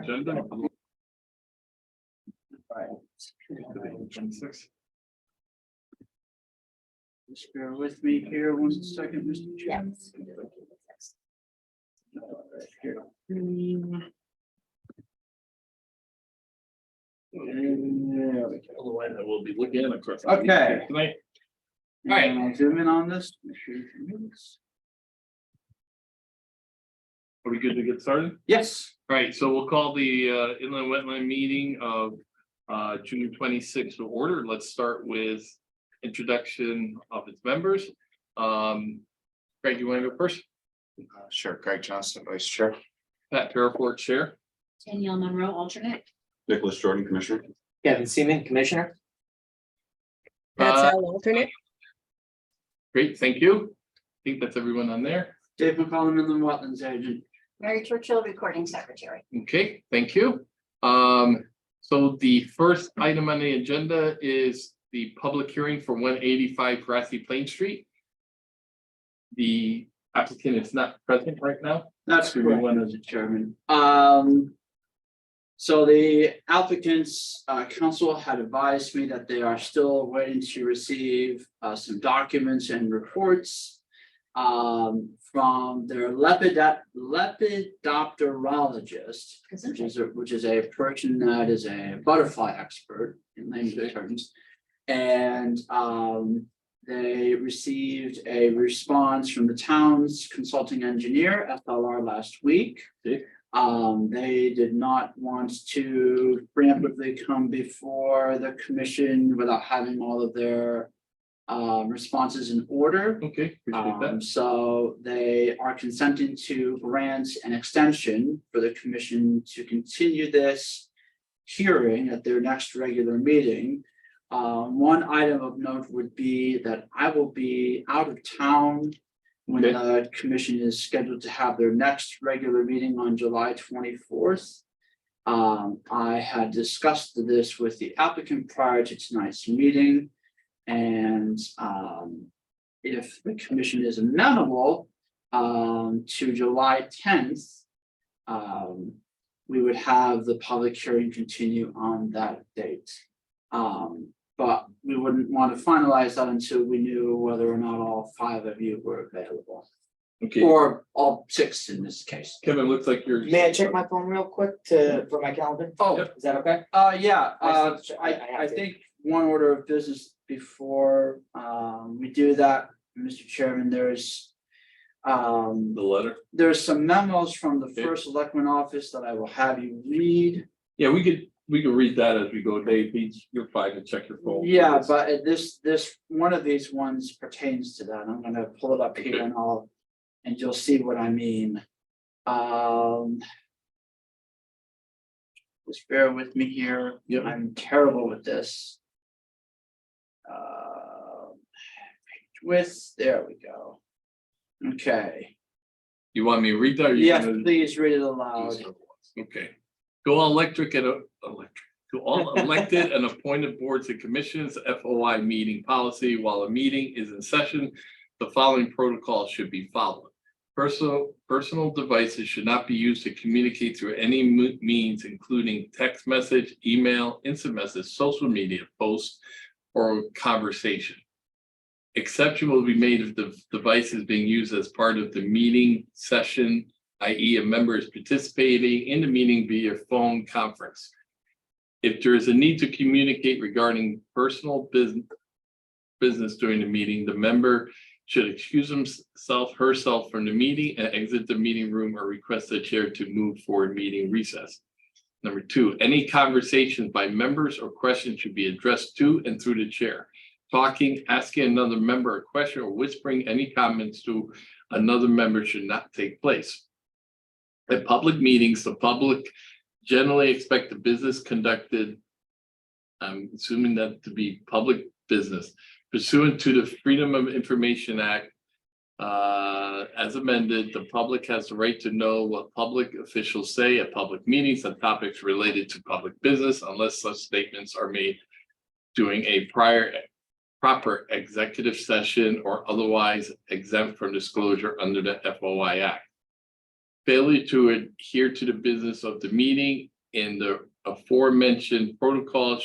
Agenda. Right. 26. Just bear with me here 1 second, Mr. Chairman. Right here. And there we go. Otherwise, I will be looking at across. Okay. Tonight. Right, I'll zoom in on this. Make sure you can do this. Are we good to get started? Yes. All right, so we'll call the inland wetland meeting of June 26th to order. Let's start with introduction of its members. Greg, you want to go first? Sure, Greg Johnson, Vice Chair. Pat Parafort, Chair. Danielle Monroe, alternate. Nicholas Jordan, Commissioner. Kevin Seaman, Commissioner. That's our alternate. Great, thank you. I think that's everyone on there. Dave McCollum, Inland Wetlands Agent. Mary Churchill, recording secretary. Okay, thank you. So the first item on the agenda is the public hearing for 185 Grassy Plain Street. The applicant is not present right now. That's Do we correct, wanna- Mr. Chairman. So the applicant's counsel had advised me that they are still waiting to receive some documents and reports from their lepidopterologist, which is a person that is a butterfly expert in layman's terms. And they received a response from the town's consulting engineer, FLR, last week. Okay. They did not want to preemptively come before the commission without having all of their responses in order. Okay, appreciate that. So they are consenting to grant an extension for the commission to continue this hearing at their next regular meeting. One item of note would be that I will be out of town when Okay. the commission is scheduled to have their next regular meeting on July 24th. I had discussed this with the applicant prior to tonight's meeting. And if the commission is amenable to July 10th, we would have the public hearing continue on that date. But we wouldn't want to finalize that until we knew whether or not all 5 of you were available, Okay, or all 6 in this case. Kevin, looks like you're. May I check my phone real quick for my calendar? Oh, Is that okay? yeah, I have I to. think one order of business before we do that, Mr. Chairman, there's The letter. some memos from the Okay. first selectman office that I will have you read. Yeah, we could read that as we go, Dave. You're fine to check your phone. Yeah, but this one of these ones pertains to that. I'm gonna pull it up here and you'll see what I mean. Just bear with me here. Yep. I'm terrible with this. Page width, there we go. Okay, You want me to read that? Or you yes, wanna- please read it aloud. Okay. To all to all elected and appointed boards and commissions, FOI meeting policy, while a meeting is in session, the following protocol should be followed. Personal devices should not be used to communicate through any means, including text message, email, instant message, social media, posts, or conversation. Exception will be made if the device is being used as part of the meeting session, i.e. a member is participating in the meeting via phone conference. If there is a need to communicate regarding personal business during the meeting, the member should excuse herself from the meeting and exit the meeting room or request the chair to move for meeting recess. Number 2, any conversations by members or questions should be addressed to and through the chair. Talking, asking another member a question, or whispering any comments to another member should not take place. At public meetings, the public generally expect the business conducted, I'm assuming that to be public business, pursuant to the Freedom of Information Act, as amended, the public has the right to know what public officials say at public meetings on topics related to public business, unless such statements are made during a proper executive session or otherwise exempt from disclosure under the FOI Act. Failure to adhere to the business of the meeting in the aforementioned protocols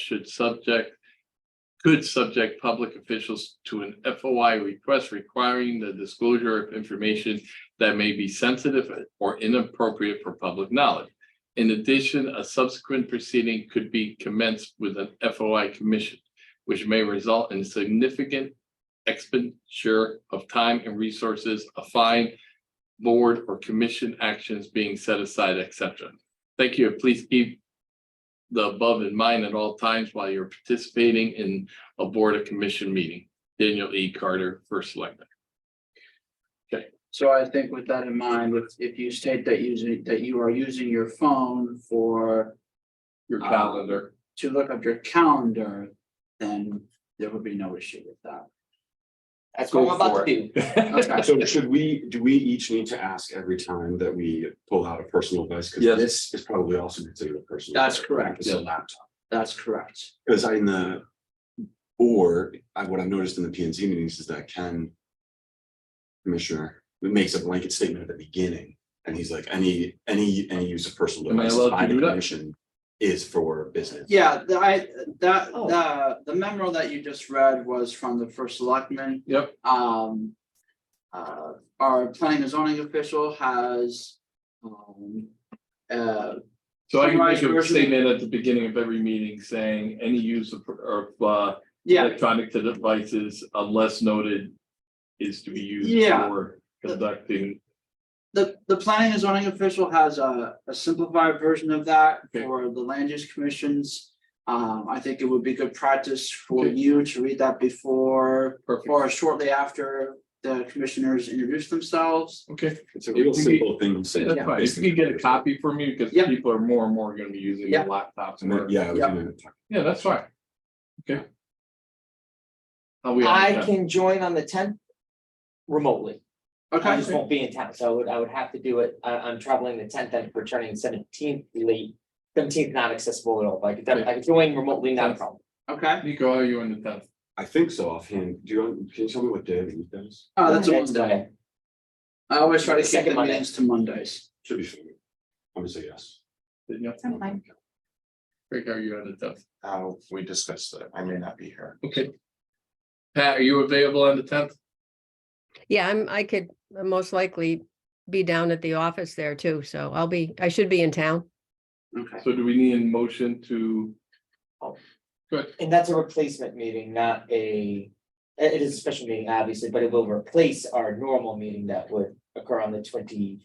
could subject public officials to an FOI request requiring the disclosure of information that may be sensitive or inappropriate for public knowledge. In addition, a subsequent proceeding could be commenced with an FOI commission, which may result in significant expenditure of time and resources, a fine, board or commission actions being set aside, etc. Thank you. Please keep the above in mind at all times while you're participating in a board or commission meeting. Daniel E. Carter, First Selectman. So I think with that in mind, if you state that you are using your phone for Your calendar. to look up your calendar, then there would be no issue with that. That's what I'm about for to do. Okay. So do we each need to ask every time that we pull out a personal device? Because Yes. this is probably also considered a personal. That's device, correct. It's a laptop. That's correct. Because what I've noticed in the P and Z meetings is that Commissioner makes a blanket statement at the beginning. And he's like, any use of personal Am I devices allowed by to the do that? commission is for business. Yeah, the memo that you just read was from the first selectman. Yep. Our planning and zoning official has. So I can make Summarized a version. statement at the beginning of every meeting saying any use of Yeah, electronic devices unless noted is to be used Yeah. for conducting. the planning and zoning official has a simplified version of that Okay. for the land use commissions. I think it would be good practice for Okay. you to read that before Perfect. or shortly after the commissioners introduce themselves. Okay, It's a real If we- simple thing to say. that's fine. If you can get a copy for me, because Yeah. people are more and more gonna be using Yeah. their laptops. And then, yeah, I was Yeah. gonna talk. Yeah, that's fine. Okay. Are we on I that? can join on the 10th remotely. I Okay, just won't be in town, so I would have to do it. I'm traveling the 10th and returning 17th late. 17th not accessible at all. I could join remotely, not a problem. okay. Nico, are you on the 10th? I think so offhand. Can you tell me what day of the week that is? That's a It's Monday. I always try to keep Second the Monday. meetings to Mondays. Should be fine. I'm gonna say yes. Didn't you? I'm fine. Rick, are you on the 10th? We discussed that. I may not be here. Okay. Pat, are you available on the 10th? Yeah, I could most likely be down at the office there too, so I should be in town. Okay, So do we need a motion to? Oh. Good. And that's a replacement meeting, not it is a special meeting, obviously, but it will replace our normal meeting that would occur on the 24th.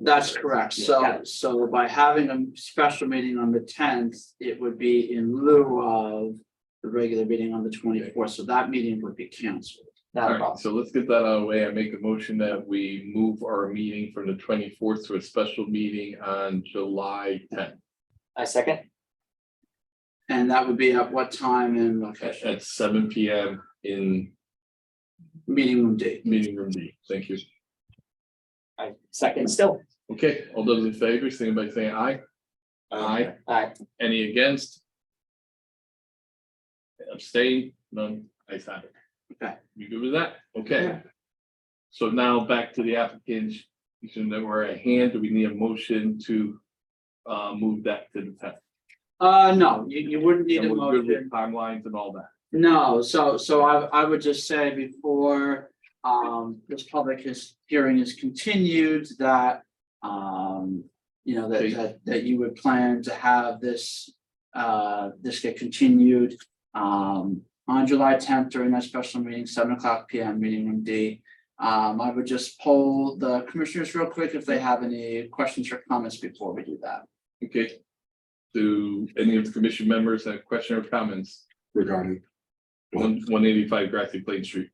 that's correct. So by having a special meeting on the 10th, it would be in lieu of the regular meeting on the 24th. So that meeting would be canceled. Not All a right, problem. so let's get that out of the way. I make a motion that we move our meeting from the 24th to a special meeting on July 10th I second. And that would be at what time and location? at 7 PM in Meeting room D. meeting room D. Thank you. I second still. Okay, all those in favor, signify by saying aye. Aye. Aye. Any against? Abstain? None. I have it. Okay. You good with that? Okay. So now back to the application that we're at hand. Do we need a motion to move that to the 10th? No, you wouldn't need a And we're good motion. with timelines and all that. No, so I would just say before this hearing is continued that you know, that you would plan to have this get continued on July 10th during that special meeting, 7:00 PM, meeting room D. I would just poll the commissioners real quick if they have any questions or comments before we do that. Okay. Do any of the commission members have question or comments? Regarding. 185 Grassy Plain Street.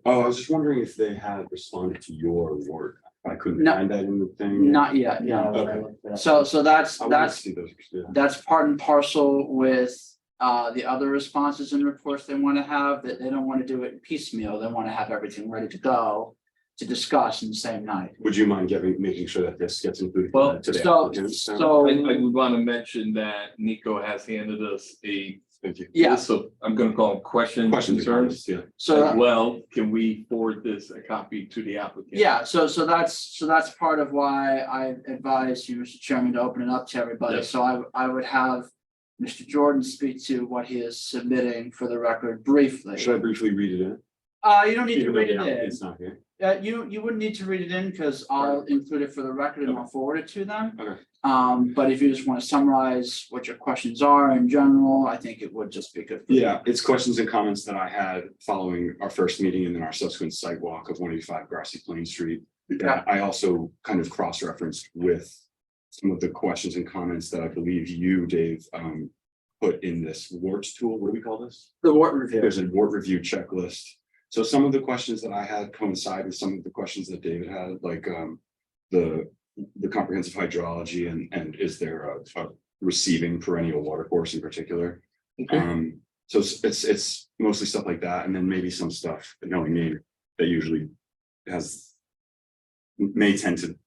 Oh, I was just wondering if they had responded to your work. I couldn't No. find that in the thing. Not yet, no. Okay. So that's I wanted to see those. Yeah. that's part and parcel with the other responses and reports they want to have, that they don't want to do it piecemeal. They want to have everything ready to go to discuss in the same night. Would you mind making sure that this gets included Well, to the So applicants? so I would want to mention that Nico has handed us a Thank you. Yeah, So I'm gonna call them questions, Questions and concerns. comments, yeah. so. As well, can we forward this a copy to the applicant? Yeah, so that's part of why I advised you, Mr. Chairman, to open it up to everybody. Yes. So I would have Mr. Jordan speak to what he is submitting for the record briefly. Should I briefly read it in? You don't need to Even though read the it in. applicant's not here. You wouldn't need to read it in because I'll include it for the record and I'll forward it to them. Okay. But if you just want to summarize what your questions are in general, I think it would just be good. Yeah, it's questions and comments that I had following our first meeting and then our subsequent site walk of 185 Grassy Plain Street. Okay. I also kind of cross-referenced with some of the questions and comments that I believe you, Dave, put in this warts tool. What do we call this? The Wart review. There's a wart review checklist. So some of the questions that I had coincide with some of the questions that David had, like the comprehensive hydrology and is there a receiving perennial water course in particular? Okay. So it's mostly stuff like that, and then maybe some stuff, knowing me, that usually may tend to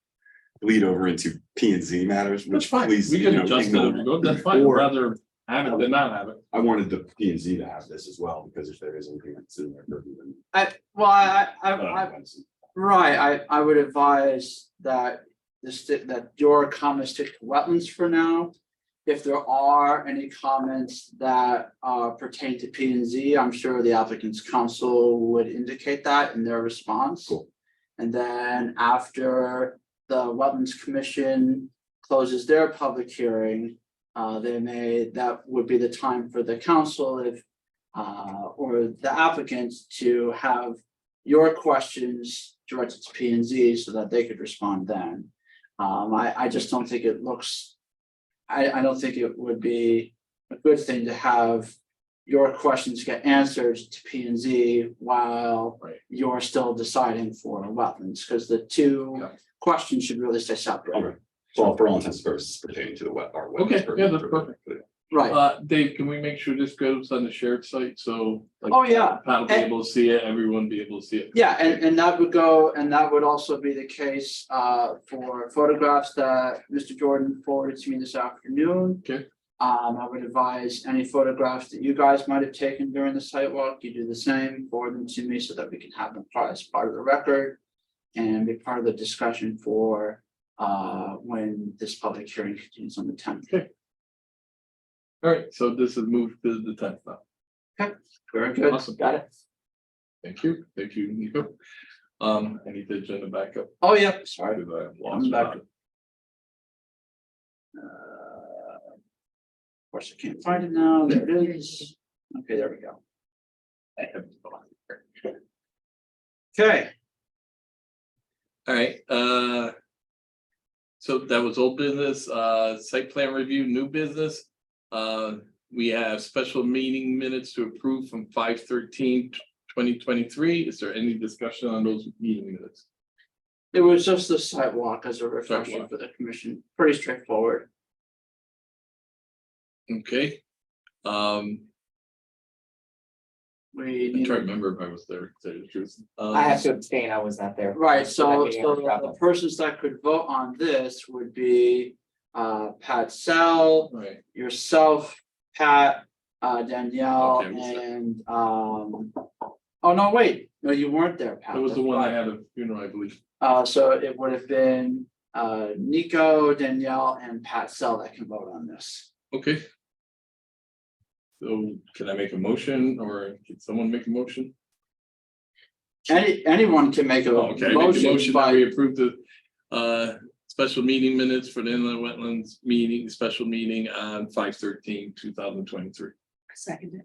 bleed over into P and Z matters, That's which fine. please, We you can know, adjust ignore. it. That's fine. Or- Rather have it than not have it. I wanted the P and Z to have this as well, because if there is anything that's in there. I would advise that that your comments stick to wetlands for now. If there are any comments that pertain to P and Z, I'm sure the applicant's counsel would indicate that in their response. Cool. And then after the Wetlands Commission closes their public hearing, that would be the time for the council or the applicants to have your questions directed to P and Z so that they could respond then. I just don't think it looks, I don't think it would be a good thing to have your questions get answered to P and Z while you're still deciding for wetlands, because the two questions should really stay separate. Okay. So for all intents and purposes pertaining to the our wetlands Okay, yeah, that's purview. perfect. Right. Dave, can we make sure this goes on the shared site? So. like, Oh, yeah. Pat will be able to see it, everyone be able to see it. Yeah, and that would go, and that would also be the case for photographs that Mr. Jordan forwarded to me this afternoon. Okay. I would advise any photographs that you guys might have taken during the site walk, you do the same, forward them to me so that we can have them as part of the record. And be part of the discussion for when this public hearing continues on the 10th. Okay. All right, so this is moved to the 10th now. Very good. Awesome. Got it. Thank you, Nico. I need the agenda back up. Oh, yeah, sorry. Because I I'm lost back. it. Of course, I can't find it now. There it is. Okay, there we go. I have it lost. Okay, All right, so that was old business, site plan review, new business. We have special meeting minutes to approve from 5/13/2023. Is there any discussion on those meeting minutes? it was just the sidewalk as a refresher Sidewalk. for the commission. Pretty straightforward. Okay. We I'm need, trying to remember if I was there, to tell you the truth. I have to abstain, I was not there. right, That so meeting was the dropped. persons that could vote on this would be Pat Sell, Right, yourself, Pat, Danielle, Okay, who's that? and oh, no, wait, no, you weren't there, Pat. that was the that's one I right. had a funeral, I believe. So it would have been Nico, Danielle, and Pat Sell that can vote on this. Okay. So can I make a motion or can someone make a motion? Anyone can make a Oh, okay, I make a motion, motion that but we approve the special meeting minutes for the inland wetlands meeting, special meeting on 5/13/2023. Second it.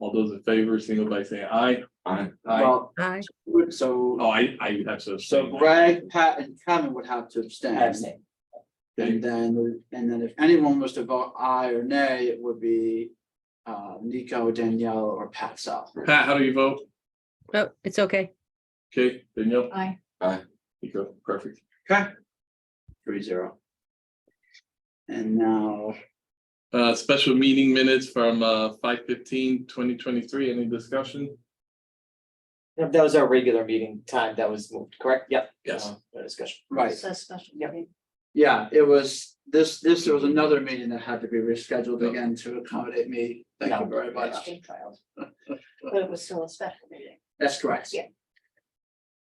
All those in favor, signal by saying aye. Aye. well, Aye. so Oh, I have to. so abstain. Greg, Pat, and Kevin would have to abstain. I abstain. And then if anyone was to vote aye or nay, it would be Nico, Danielle, or Pat Sell. Pat, how do you vote? Oh, it's okay. Okay, Danielle, Aye. Nico, perfect. Okay. 3-0. And now, Special meeting minutes from 5/15/2023. Any discussion? That was our regular meeting time that was moved, correct? Yep. Yes. No discussion. right, Says special Yep. meeting. Yeah, it was, there was another meeting that had to be rescheduled again to accommodate me. Thank you No, very much. Trials. But it was still a special meeting. That's correct. Yeah.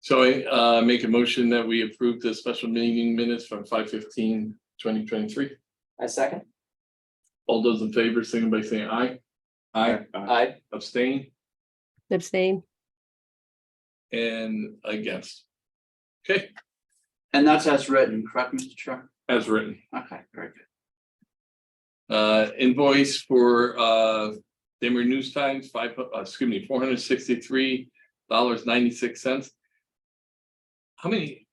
So I make a motion that we approve the special meeting minutes from 5/15/2023. A second, All those in favor, signify by saying aye. Aye. I, Abstain Abstain. and against. Okay, And that's as written, correct, Mr. Chair? as written. Okay, very good. Invoice for Denver News Times, $463.96. How many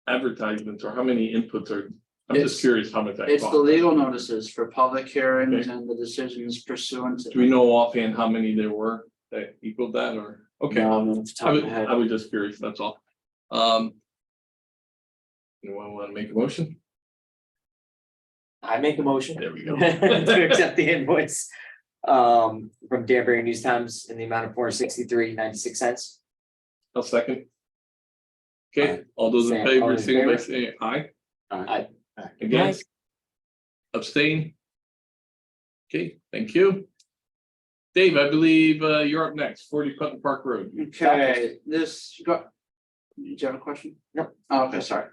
advertisements or how many inputs are, I'm It's- just curious how much that It's the costs. legal notices for public hearings Okay. and the decisions pursuant to. Do we know offhand how many there were that equaled that or, okay, No, off the top of my head. I was just curious, that's all. Anyone want to make a motion? I make a motion. There we go. To accept the invoice. From Danbury News Times in the amount of $463.96. I'll second. Okay, all those in All favor, in signify by favor? saying aye. Aye. Against? Abstain? Okay, thank you. Dave, I believe you're up next, 40 Putnam Park Road. Okay, this, did you have a question? No. Oh, okay, sorry.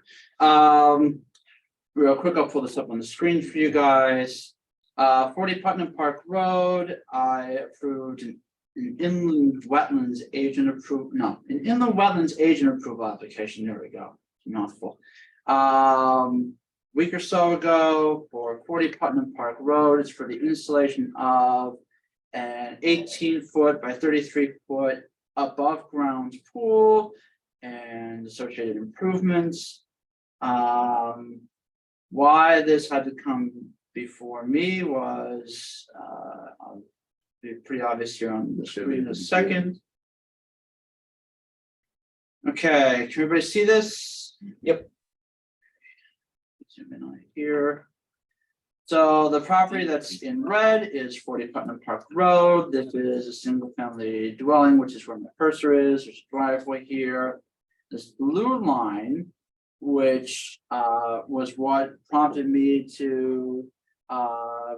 Real quick, I'll pull this up on the screen for you guys. 40 Putnam Park Road, I approved an inland wetlands agent an inland wetlands agent approval application, there we go, mouthful. Week or so ago for 40 Putnam Park Road, it's for the installation of an 18-foot by 33-foot above ground pool and associated improvements. Why this had to come before me was I'll be pretty obvious here on the screen in a second. Okay, can everybody see this? Yep. Zoom in on it here. So the property that's in red is 40 Putnam Park Road. This is a single family dwelling, which is where my cursor is. There's a driveway here. This blue line, which was what prompted me to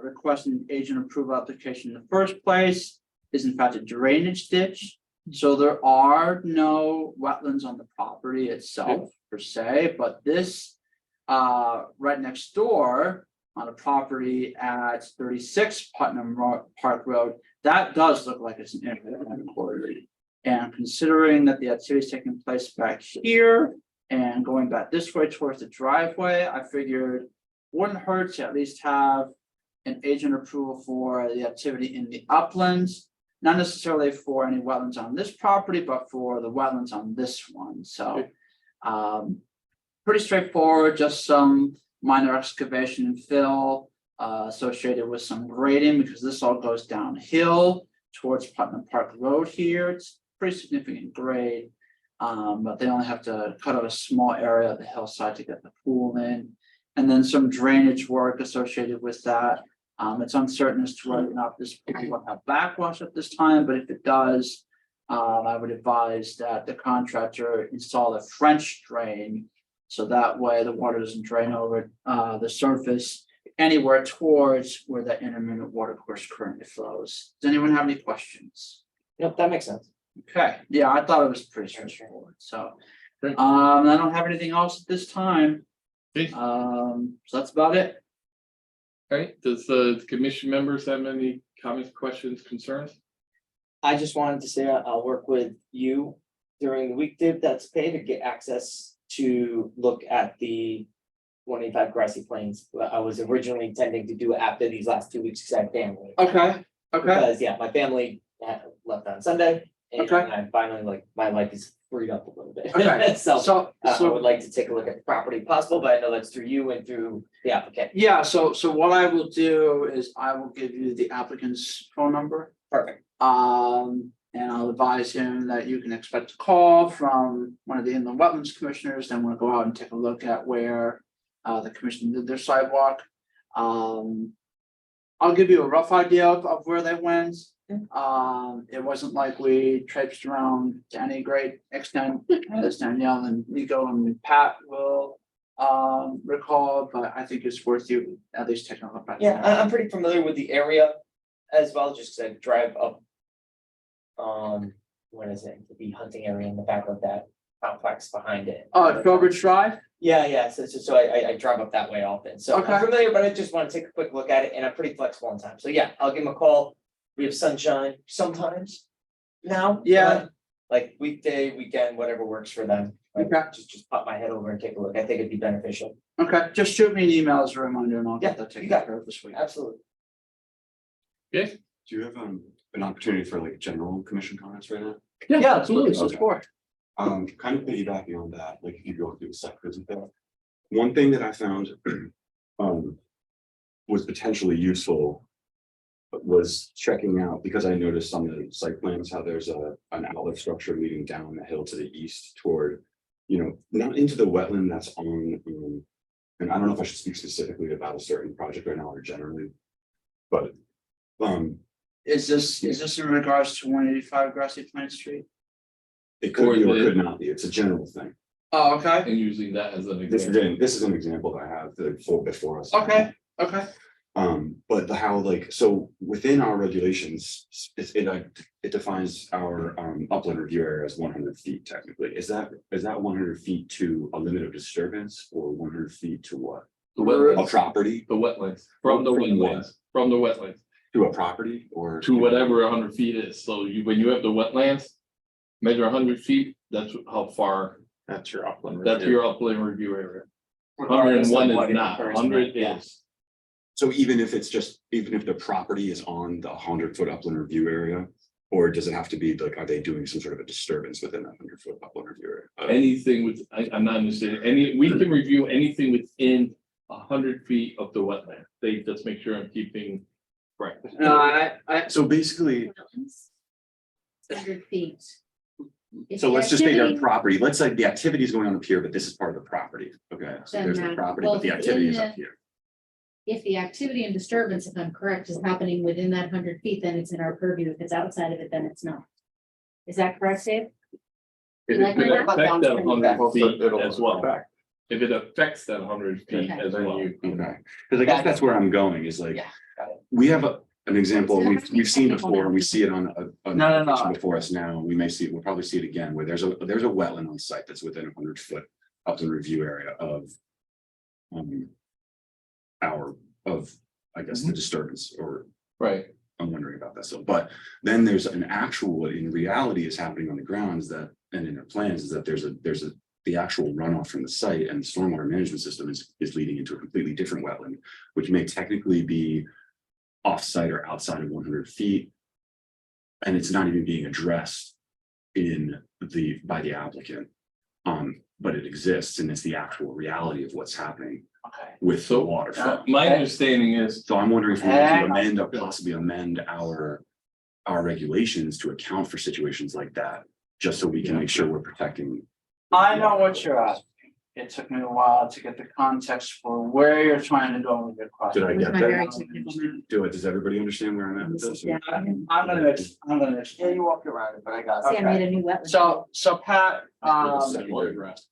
request an agent approval application in the first place, is in fact a drainage ditch. So there are no wetlands on the property itself per se, but this right next door on a property at 36 Putnam Park Road, that does look like it's an intermittent corridor. And considering that the activity is taking place back here and going back this way towards the driveway, I figured wouldn't hurt to at least have an agent approval for the activity in the uplands, not necessarily for any wetlands on this property, but for the wetlands on this one. So pretty straightforward, just some minor excavation and fill associated with some grading, because this all goes downhill towards Putnam Park Road here. It's pretty significant grade, but they only have to cut out a small area of the hillside to get the pool in. And then some drainage work associated with that. It's uncertain as to whether or not this pool will have backwash at this time, but if it does, I would advise that the contractor install a French drain. So that way the water doesn't drain over the surface anywhere towards where that intermittent water course currently flows. Does anyone have any questions? Nope, that makes sense. Okay, yeah, I thought it was pretty straightforward, so. I don't have anything else at this time. Okay. So that's about it. All right, does the commission members have any comments, questions, concerns? I just wanted to say I'll work with you during the weekday if that's paid to get access to look at the 185 Grassy Plains. I was originally intending to do it after these last 2 weeks because I had family. Okay, Because yeah, my family left on Sunday. And Okay. I finally my life is freed up a little bit. Okay. So I So, would like to take a look at the property if possible, but I know that's through you and through the applicant. yeah, so what I will do is I will give you the applicant's phone number. Perfect. And I'll advise him that you can expect a call from one of the inland wetlands commissioners, then we'll go out and take a look at where the commission did their sidewalk. I'll give you a rough idea of where they went. It wasn't like we traipsed around to any great extent, as Danielle and Nico and Pat will recall, but I think it's worth you at least taking a look at. Yeah, I'm pretty familiar with the area as well, just 'cause I drive up. What is it, the hunting area in the back of that complex behind it. Trowbridge Drive? Yeah, so I drive up that way often, so Okay. I'm familiar, but I just wanna take a quick look at it, and I'm pretty flexible on time, so yeah, I'll give him a call. We have sunshine sometimes now. Yeah. Like weekday, weekend, whatever works for them. Like, Okay. Just pop my head over and take a look, I think it'd be beneficial, Okay, just shoot me an email as a reminder and I'll get that you taken got it. care of this week. absolutely. Okay, Do you have an opportunity for like general commission comments right now? Yeah, that's what this is Okay. for. Kind of piggybacking on that, like if you go through the site visit there. One thing that I found was potentially useful was checking out, because I noticed on the site plans how there's an outlet structure leading down the hill to the east toward, not into the wetland that's on, and I don't know if I should speak specifically about a certain project right now or generally, but Is this in regards to 185 Grassy Plain Street? it could be or Or the- could not be. It's a general thing. Oh, okay, and using that as an This example. is an example that I have before us. okay, okay. But how like, so within our regulations, it defines our upland review area as 100 feet technically. Is that 100 feet to a limit of disturbance or 100 feet to what? The A wetlands, property, the wetlands, from the wetlands, from the wetlands to a property or? to whatever 100 feet is. So when you have the wetlands, measure 100 feet, that's how far, That's your upland. that's review. your upland review area. Regardless of 101 what is it not, occurs 100 in, yeah. is. So even if the property is on the 100-foot upland review area, or does it have to be like, are they doing some sort of a disturbance within that 100-foot upland review area? Anything with, I'm not understanding, we can review anything within 100 feet of the wetland. They just make sure I'm keeping correct. No, I, So basically, 100 feet. If so the let's just say their activity- property, let's say the activity is going on up here, but this is part of the property. Okay, so Then there's the that- property, well, but the if it's activity in is up the- here. If the activity and disturbance, if I'm correct, is happening within that 100 feet, then it's in our purview. If it's outside of it, then it's not. Is that correct, Dave? If Like it could my affect map? that 100 feet It'll as well. affect. If it affects that 100 feet Okay. as well. Okay, because I guess that's where I'm going is like, Yeah, got it. we have an example So we've how many seen technical before, and we maps? see it on a No. application before us now, we may see it, we'll probably see it again, where there's a wetland on site that's within a 100-foot upland review area of I guess the disturbance, or Right, I'm wondering about that still, but then there's an actual, what in reality is happening on the ground is that, and in our plans is that there's the actual runoff from the site and the stormwater management system is leading into a completely different wetland, which may technically be off-site or outside of 100 feet. And it's not even being addressed by the applicant. But it exists and it's the actual reality of what's happening okay. with the So, waterfront. my understanding is, So I'm wondering if we need to Hang on. amend or possibly amend our regulations to account for situations like that, just so we can make sure we're protecting. I know what you're asking. It took me a while to get the context for where you're trying to go with your question. Did I With get my that? very technical map. Does everybody understand where I'm at with This this? is down. I'm gonna explain. You walked around it, but I got See, I made a new wetland. So Pat, secondary draft.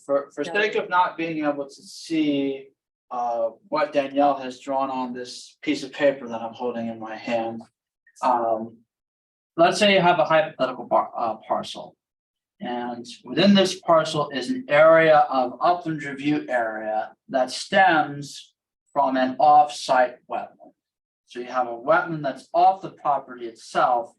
for sake of not being able to see what Danielle has drawn on this piece of paper that I'm holding in my hand. Let's say you have a hypothetical parcel. And within this parcel is an area of upland review area that stems from an off-site wetland. So you have a wetland that's off the property itself.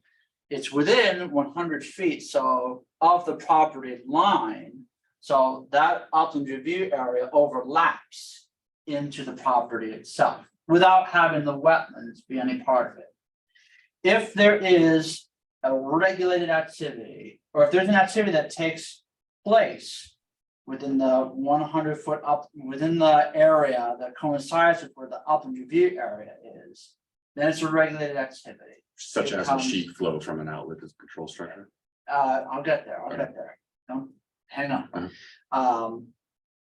It's within 100 feet, so of the property line. So that upland review area overlaps into the property itself without having the wetlands be any part of it. If there is a regulated activity, or if there's an activity that takes place within the 100-foot up, within the area that coincides with where the upland review area is, then it's a regulated activity. Such as a sheet flow from an outlet as a control structure. I'll get there. Don't hang on.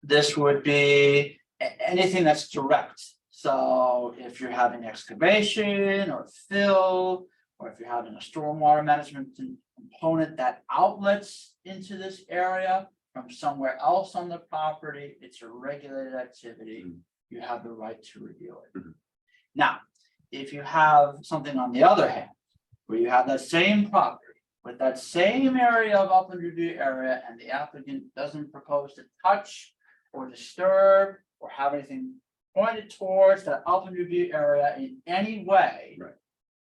This would be anything that's direct. So if you're having excavation or fill, or if you're having a stormwater management component that outlets into this area from somewhere else on the property, it's a regulated activity, you have the right to review it. Mhm. Now, if you have something on the other hand, where you have that same property with that same area of upland review area and the applicant doesn't propose to touch or disturb or have anything pointed towards that upland review area in any way. Right.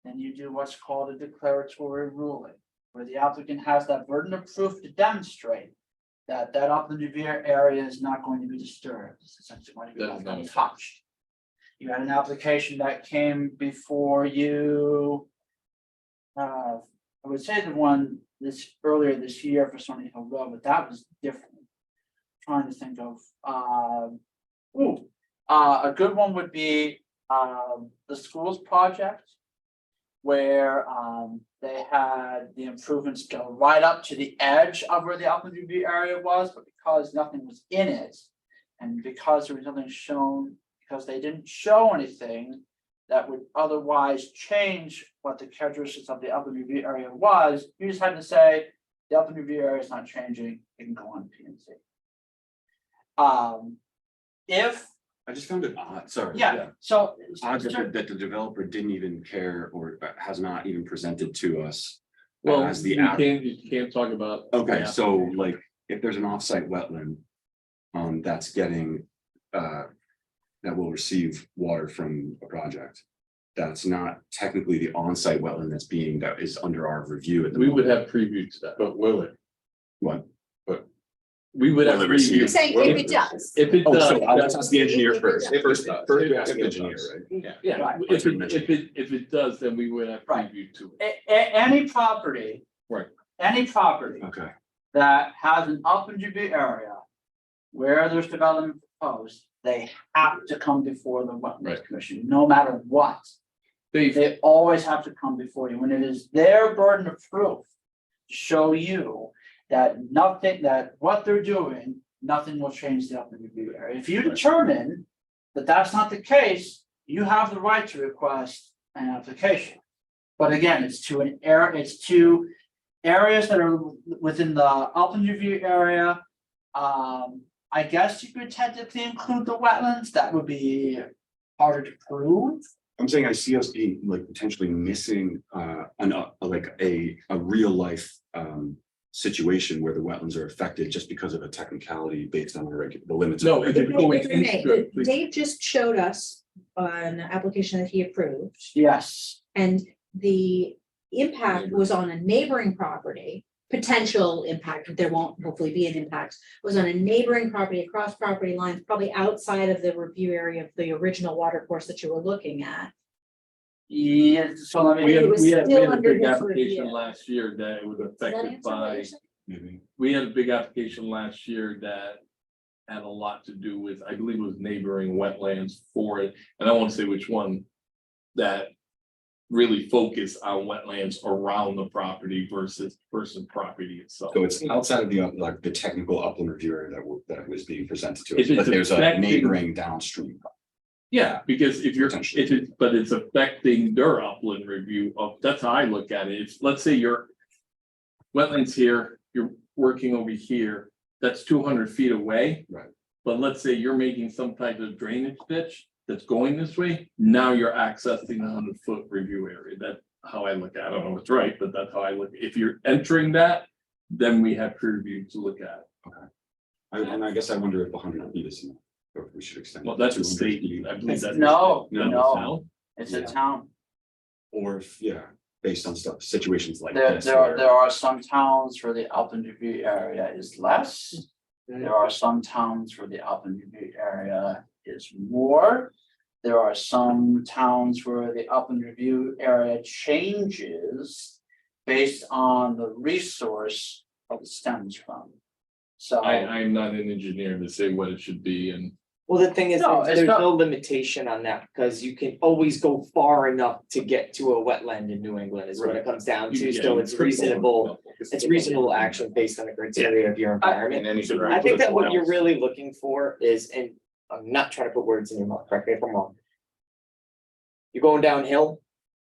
Then you do what's called a declaratory ruling, where the applicant has that burden of proof to demonstrate that that upland review area is not going to be disturbed, it's essentially going to be That is left not untouched. You had an application that came before you. I would say the one earlier this year for Stony Hill Road, but that was different. Trying to think of, a good one would be, the schools project. Where, they had the improvements go right up to the edge of where the upland review area was, but because nothing was in it. And because there was nothing shown, because they didn't show anything that would otherwise change what the characteristics of the upland review area was, you just had to say, the upland review area is not changing, it can go on P and Z. If, I just found it odd, sorry. yeah, so. Odd that the developer didn't even care or has not even presented to us. Well, As the you can't talk about. Okay, the so application. like, if there's an offsite wetland. That's getting, that will receive water from a project. That's not technically the on-site wetland that is under our review at the We would moment. have previewed that. But will it? What? We would have Will it receive- previewed. Saying if it does. If it Oh, does. so let's ask the engineer If it first. does. First, we ask the If it engineer, does. right? Yeah, Right. if it does, then we would have Right. previewed to it. Any property. Right. Any property Okay, that has an upland review area. Where there's development proposed, they have to come before the Right. Wetlands Commission, no matter what. They've, They always have to come before you, when it is their burden of proof. To show you that nothing, that what they're doing, nothing will change the upland review area. If you determine that that's not the case, you have the right to request an application. But again, it's to it's to areas that are within the upland review area. I guess you could technically include the wetlands, that would be harder to prove. I'm saying I see us being like potentially missing like a real life situation where the wetlands are affected just because of a technicality based on the limits. of No, the if it- regulation. Wait, wait, please. Dave just showed us an application that he approved, Yes, and the impact was on a neighboring property. Potential impact, there won't hopefully be an impact, was on a neighboring property across property lines, probably outside of the review area of the original water course that you were looking at. yeah, so let we me, had, it was we had still a under big his application review. last year that it was Does that affected answer what by. you're saying? Maybe. We had a big application last year that had a lot to do with, I believe it was neighboring wetlands for it, and I won't say which one. That really focus on wetlands around the property versus property itself. So it's outside of like the technical upland review area that was being presented to us, If it's but there's a affecting- neighboring downstream. Yeah, because if you're, Potentially. if it, but it's affecting their upland review of, that's how I look at it. It's, let's say you're. Wetlands here, you're working over here, that's 200 feet away. Right. But let's say you're making some type of drainage ditch that's going this way, now you're accessing the 100-foot review area. That's how I look at it. I don't know if it's right, but that's how I look. If you're entering that, then we have peer review to look at. And I guess I wonder if 100 feet is enough, or if we should extend. Well, it that's to a 200 state, feet. I believe that's. No, No, no. it's it's a Yeah. town. Or if, yeah, based on situations like There, this. there are, where- there are some towns where the upland review area is less. There are some towns where the upland review area is more. There are some towns where the upland review area changes based on the resource that it stems from. So, I'm not an engineer to say what it should be and. Well, the thing is, No, it's there's not- no limitation on that, because you can always go far enough to get to a wetland in New England is what it comes down to, so it's reasonable. It's reasonable action based on the criteria of your environment. I think that what you're really looking for is, and I'm not trying to put words in your mouth, correct me if I'm wrong. You're going downhill,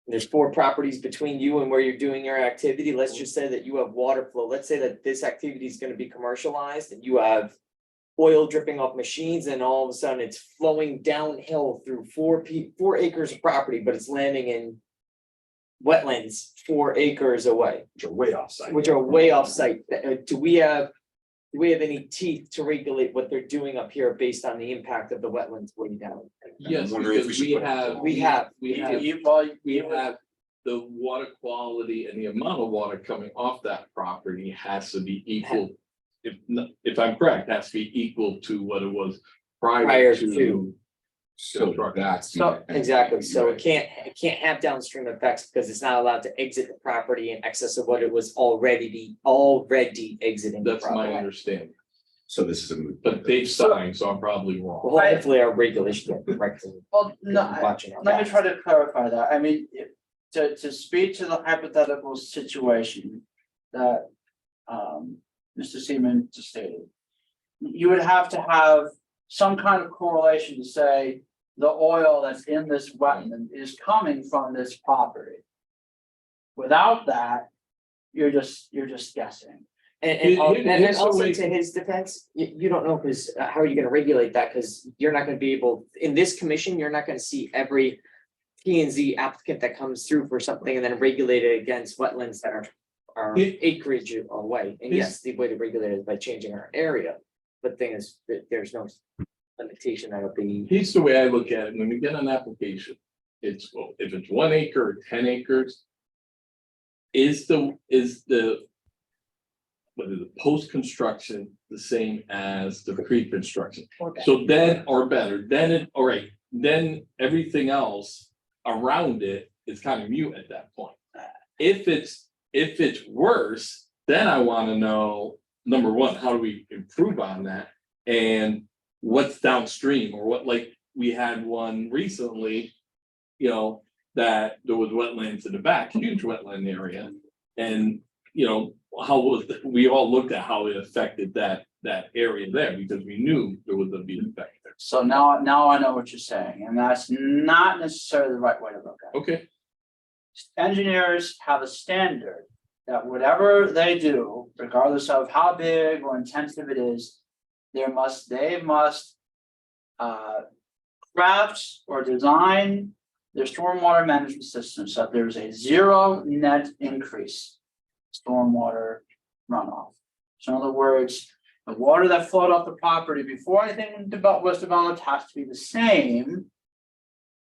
There's 4 properties between you and where you're doing your activity. Let's just say that you have water flow. Let's say that this activity is gonna be commercialized and you have oil dripping off machines and all of a sudden it's flowing downhill through 4 acres of property, but it's landing in wetlands 4 acres away, Which are way offsite. which are way off site. Do we have any teeth to regulate what they're doing up here based on the impact of the wetlands way down? Yes, wondering if because we should we put it have, all- We have. we have the water quality and the amount of water coming off that property has to be equal. If I'm correct, has to be equal to what it was prior Prior to. to. So that's. So, exactly, so it can't have downstream effects because it's not allowed to exit the property in excess of what it was already exiting. the That's my property. understanding, So this is a moot. but they've signed, so I'm probably wrong. Well, hopefully our regulations are correct. Well, no, Watching our let me backs. try to clarify that. I mean, to speak to the hypothetical situation that Mr. Seaman just stated. You would have to have some kind of correlation to say the oil that's in this wetland is coming from this property. Without that, you're just guessing. And Here's the also way- to his defense, you don't know, because how are you gonna regulate that? Because you're not gonna be able, in this commission, you're not gonna see every P and Z applicant that comes through for something and then regulate it against wetlands that are It- acreage away. And It's- yes, the way to regulate it is by changing our area. But the thing is, there's no limitation that'll be. Here's the way I look at it, when we get an application, it's, well, if it's 1 acre or 10 acres. Is the what is the post-construction the same as the pre-construction? Or better. So then, or better, then it, all right, then everything else around it is kind of mute at that point. If it's worse, then I wanna know, number one, how do we improve on that? And what's downstream, or what, like, we had one recently. You know, that there was wetlands in the back, huge wetland area, and, you know, how was, we all looked at how it affected that area there, because we knew there was a big effect there. So now I know what you're saying, and that's not necessarily the right way to look at it. Okay, Engineers have a standard that whatever they do, regardless of how big or intensive it is, they must craft or design their stormwater management system so that there's a 0 net increase stormwater runoff. So in other words, the water that flowed off the property before anything was developed has to be the same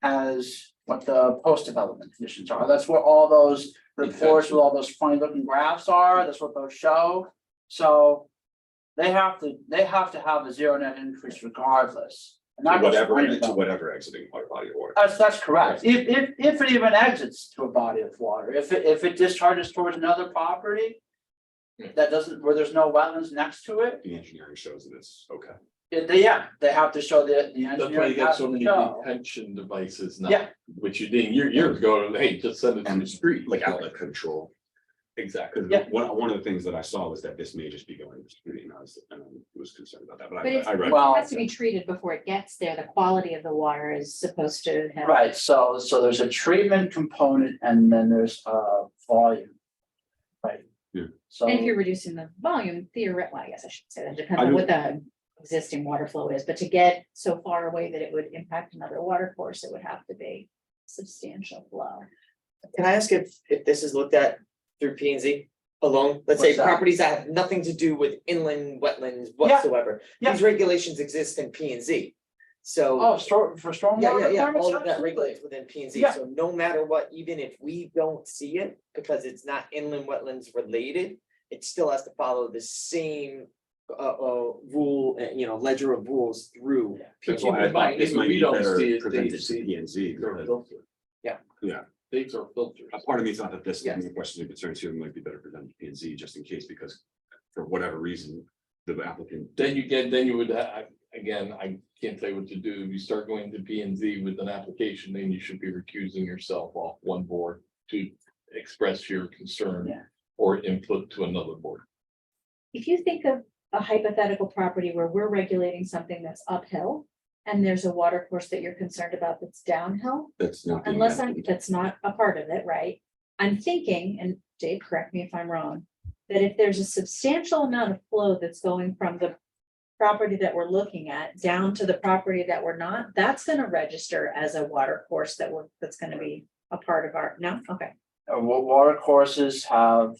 as what the post-development conditions are. That's what all those reports with all those funny looking graphs are. That's what those show. So they have to have a 0 net increase regardless. And that goes for any To development. whatever exiting body of water. That's correct. If it even exits to a body of water, if it discharges towards another property. That doesn't, where there's no wetlands next to it, The engineering shows that it's okay. they have to show the that's engineer. why you got has so to many show. detention devices now. Yeah. Which you didn't years ago, hey, just send it to the street. Like outlet control. Exactly. Because Yeah. one of the things that I saw was that this may just be going to the street, and I was concerned about that, but But it's, I read. Well- it has to be treated before it gets there. The quality of the water is supposed to have. Right, so there's a treatment component and then there's volume. Right. Yeah. So. And if you're reducing the volume, theoretically, I guess I should say that depends I on do- what the existing water flow is, but to get so far away that it would impact another water course, it would have to be substantial flow. Can I ask if this is looked at through P and Z alone? Let's say What's that? properties that have nothing to do with inland wetlands whatsoever. Yeah. These regulations exist in P and Z. So. Oh, for stormwater. Yeah, requirements? all of that Absolutely. regulates within P and Z, Yeah. so no matter what, even if we don't see it, because it's not inland wetlands related. It still has to follow the same rule, ledger of rules through. That's P&Z. why I thought this If might we be don't better see it, presented they to see it. P and Z. They're filtered. Yeah. These are filters. A part of me thought that this, Yes. the questions and concerns here might be better presented to P and Z just in case, because for whatever reason, the applicant. Then you would, again, I can't tell you what to do. If you start going to P and Z with an application, then you should be recusing yourself off one board to express your concern. Yeah. Or input to another board. If you think of a hypothetical property where we're regulating something that's uphill and there's a water course that you're concerned about that's downhill, That's not. being unless mentioned. that's not a part of it, right? I'm thinking, and Dave, correct me if I'm wrong, that if there's a substantial amount of flow that's going from the property that we're looking at down to the property that we're not, that's gonna register as a water course that's gonna be a part of our, no? Okay, Water courses have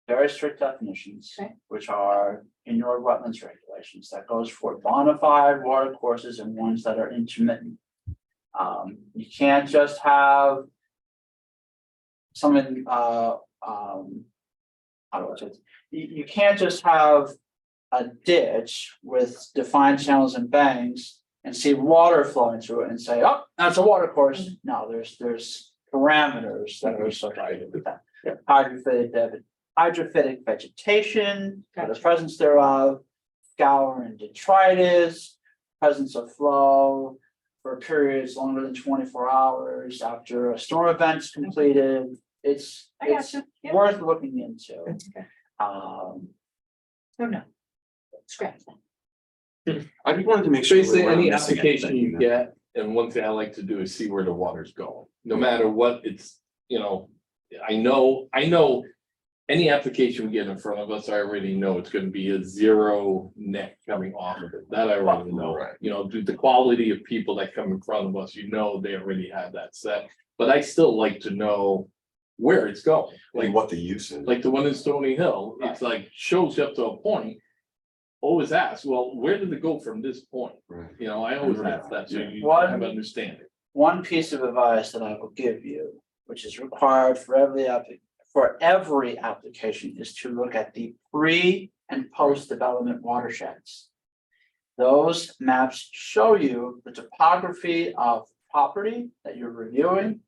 very strict definitions, Okay. which are in your wetlands regulations. That goes for bona fide water courses and ones that are intermittent. You can't just have someone, how do I say it? You can't just have a ditch with defined channels and banks and see water flowing through it and say, oh, that's a water course. No, there's parameters that are associated with that. Hydrophytic vegetation, or the Gotcha. presence thereof, scour and detritus, presence of flow for periods longer than 24 hours after a storm event's completed. It's I gotcha. Yep. worth looking into. Okay. Um, Oh, no. Scratch that. I just wanted to make sure. Basically, we're not any missing application anything, you get, and one thing I like to do is see where the water's going, no matter what it's, I know. Any application we get in front of us, I already know it's gonna be a zero net coming off of it, that I already know. Right. The quality of people that come in front of us, they already have that set, but I still like to know where it's going. Like what the use is. Like the one in Stony Hill, it's like shows you up to a point. Always ask, well, where did it go from this point? Right. I always ask that, so you One- have understanding. one piece of advice that I will give you, which is required for every application, is to look at the pre and post development watersheds. Those maps show you the topography of property that you're reviewing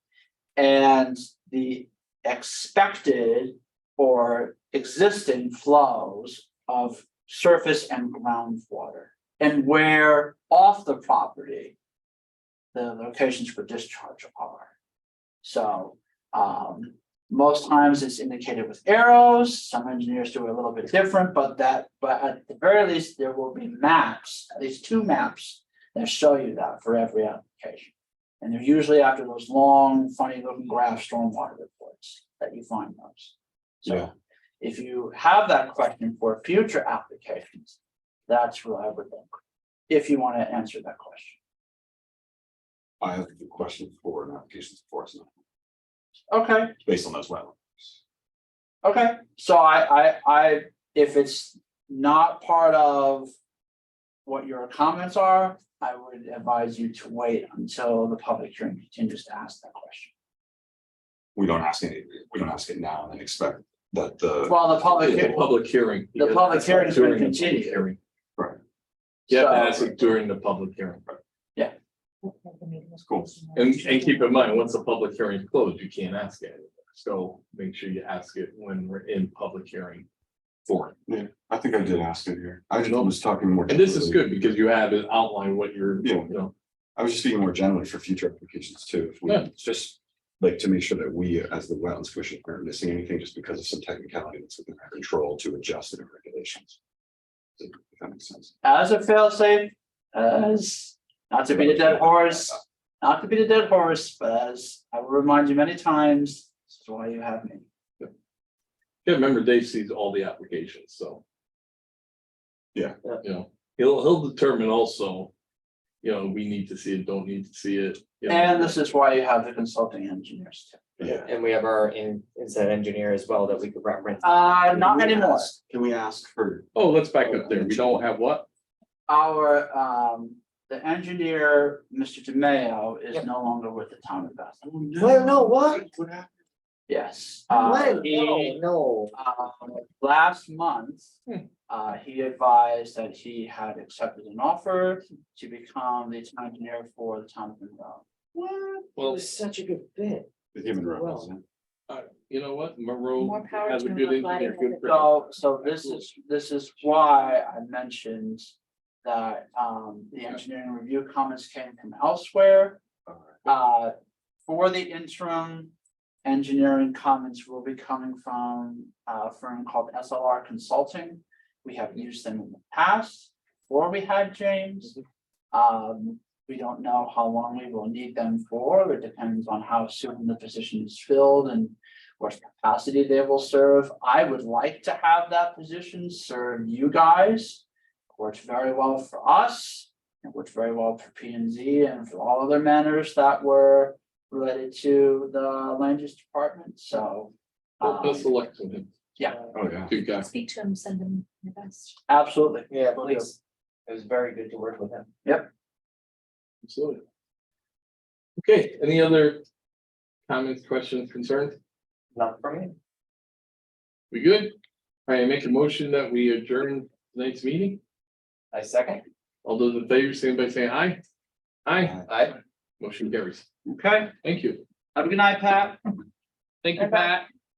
and the expected or existing flows of surface and groundwater, and where off the property the locations for discharge are. So most times it's indicated with arrows. Some engineers do it a little bit different, but at the very least, there will be maps, at least 2 maps that show you that for every application. And they're usually after those long, funny looking graph stormwater reports that you find those. So Yeah. if you have that question for future applications, that's what I would think, if you want to answer that question. I have the question for an application for us, Okay, based on those wetlands. okay, so if it's not part of what your comments are, I would advise you to wait until the public hearing continues to ask that question. We don't ask it now and then expect that the. Well, the public, The hearing- public hearing. The public hearing is gonna During the public continue. hearing. Right. You have to So- ask it during the public hearing. It's cool. And keep in mind, once the public hearing is closed, you can't ask it. So make sure you ask it when we're in public hearing for it. Yeah, I think I did ask it here. I just was talking more. And this is generally. good because you have it outlined what you're, Yeah. I was just speaking more generally for future applications too. If we Yeah. just like to make sure that we, as the wetlands commission, aren't missing anything just because of some technicality that's within our control to adjust in our regulations. If that makes sense. as a failsafe, as, not to beat a dead horse, but as I will remind you many times, this is why you have me. yeah, remember Dave sees all the applications, so. Yeah. He'll determine also, we need to see it, don't need to see it. And this is why you have the consulting engineers too. Yeah. And we have our inside engineer as well that we could reference. Not anymore. Can we ask for, Oh, let's back up there. We don't have what? Our, the engineer, Mr. DeMayo, is Yep. no longer with the town of Bethel. Well, no, what? What happened? Yes. No. Last month, Hmm. he advised that he had accepted an offer to become the town engineer for the town of Monroe. What? Well- It was such a good fit. The human Well. rights, yeah. You know what? Monroe More power has a to good him. I'm glad he engineer. has good it. So this is why I mentioned that the engineering review comments came from elsewhere. For the interim, engineering comments will be coming from a firm called SLR Consulting. We have used them in the past, before we had James. We don't know how long we will need them for. It depends on how soon the position is filled and what capacity they will serve. I would like to have that position serve you guys. Works very well for us. It works very well for P and Z and for all other matters that were related to the land use department, so. Best of luck to him. Oh, yeah. Good guy. Speak to him, send him your best. Absolutely. Yeah, please. It was very good to work with him. Absolutely. Okay, any other comments, questions, concerns? Not for me. We good? I make a motion that we adjourn tonight's meeting. I second. All those in favor, say by saying aye. Aye. Aye. Motion carries. Okay, Thank you. have a good night, Pat. Thank you, Bye, Pat. Pat.